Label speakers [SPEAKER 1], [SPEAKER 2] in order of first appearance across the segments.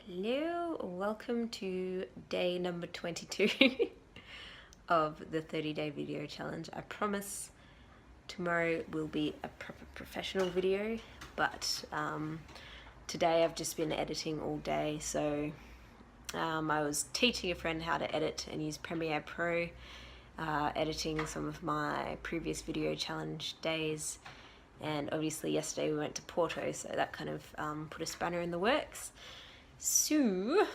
[SPEAKER 1] Hello, welcome to day number 22 of the 30-day video challenge. I promise tomorrow will be a proper professional video, but today I've just been editing all day. So I was teaching a friend how to edit and use Premiere Pro, editing some of my previous video challenge days, and obviously yesterday we went to Porto, so that kind of put a spanner in the works. So,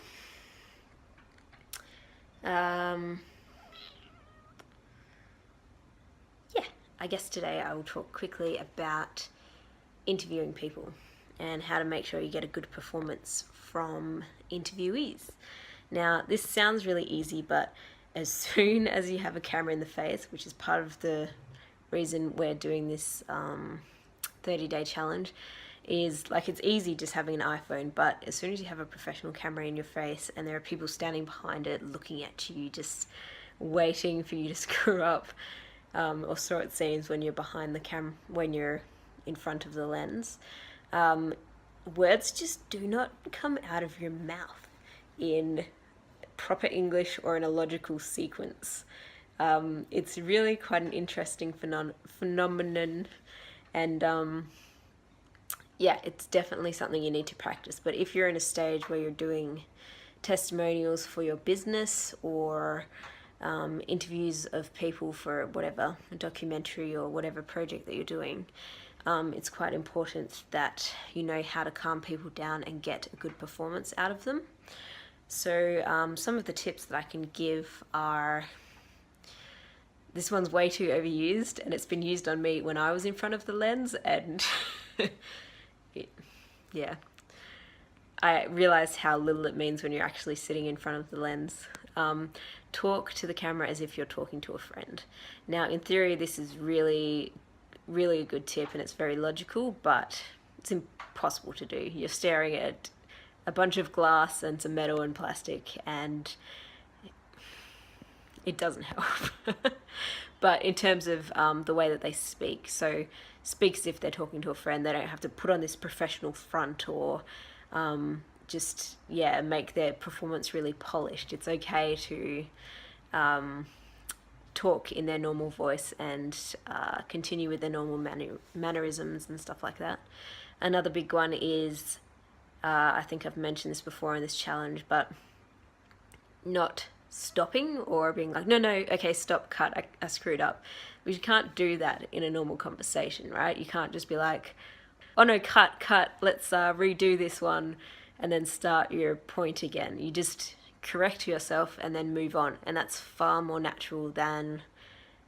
[SPEAKER 1] yeah, I guess today I will talk quickly about interviewing people and how to make sure you get a good performance from interviewees. Now, this sounds really easy, but as soon as you have a camera in the face, which is part of the reason we're doing this 30-day challenge, is like, it's easy just having an iPhone, but as soon as you have a professional camera in your face and there are people standing behind it looking at you, just waiting for you to screw up, or so it seems when you're behind the camera, when you're in front of the lens, words just do not come out of your mouth in proper English or in a logical sequence. It's really quite an interesting phenomenon, and yeah, it's definitely something you need to practice. But if you're in a stage where you're doing testimonials for your business or interviews of people for whatever, a documentary or whatever project that you're doing, it's quite important that you know how to calm people down and get a good performance out of them. So some of the tips that I can give are, this one's way too overused and it's been used on me when I was in front of the lens, and yeah, I realized how little it means when you're actually sitting in front of the lens. Talk to the camera as if you're talking to a friend. Now, in theory, this is really a good tip and it's very logical, but it's impossible to do. You're staring at a bunch of glass and some metal and plastic, and it doesn't help. But in terms of the way that they speak, so speak as if they're talking to a friend. They don't have to put on this professional front or just, yeah, make their performance really polished. It's okay to talk in their normal voice and continue with their normal mannerisms and stuff like that. Another big one is, I think I've mentioned this before in this challenge, but not stopping or being like, no, okay, stop, cut, I screwed up. But you can't do that in a normal conversation, right? You can't just be like, oh no, cut, let's redo this one, and then start your point again. You just correct yourself and then move on, and that's far more natural than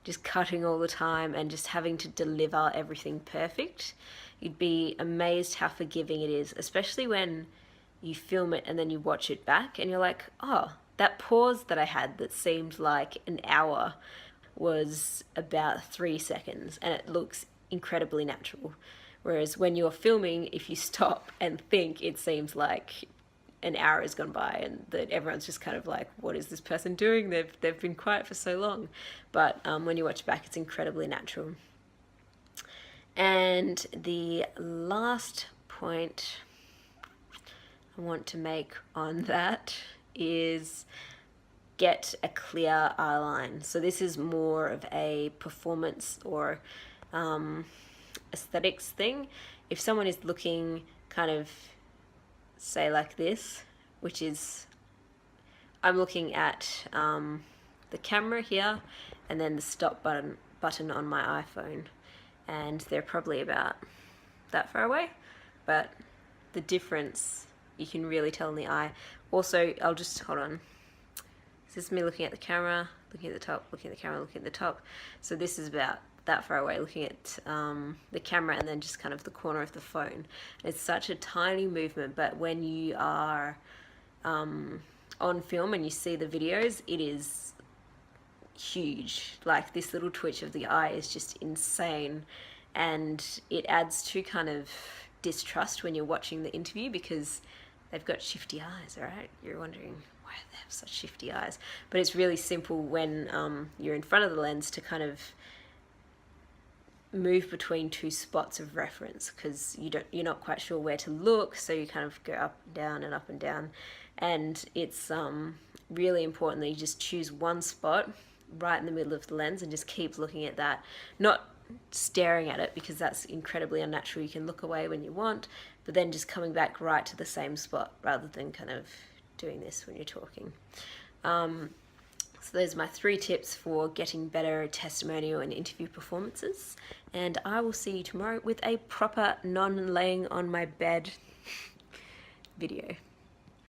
[SPEAKER 1] just cutting all the time and just having to deliver everything perfect. You'd be amazed how forgiving it is, especially when you film it and then you watch it back and you're like, oh, that pause that I had that seemed like an hour was about 3 seconds, and it looks incredibly natural. Whereas when you're filming, if you stop and think, it seems like an hour has gone by and that everyone's just kind of like, what is this person doing? They've been quiet for so long. But when you watch back, it's incredibly natural. And the last point I want to make on that is get a clear eye line. So this is more of a performance or aesthetics thing. If someone is looking kind of, say, like this, which is, I'm looking at the camera here and then the stop button on my iPhone, and they're probably about that far away, but the difference you can really tell in the eye. Also, I'll just, hold on. This is me looking at the camera, looking at the top, looking at the camera, looking at the top. So this is about that far away, looking at the camera and then just kind of the corner of the phone. It's such a tiny movement, but when you are on film and you see the videos, it is huge. Like, this little twitch of the eye is just insane, and it adds to kind of distrust when you're watching the interview because they've got shifty eyes, right? You're wondering why they have such shifty eyes. But it's really simple when you're in front of the lens to kind of move between two spots of reference because you're not quite sure where to look, so you kind of go up and down and up and down, and it's really important that you just choose one spot right in the middle of the lens and just keep looking at that, not staring at it because that's incredibly unnatural. You can look away when you want, but then just coming back right to the same spot rather than kind of doing this when you're talking. So those are my 3 tips for getting better testimonial and interview performances, and I will see you tomorrow with a proper non-laying on my bed video.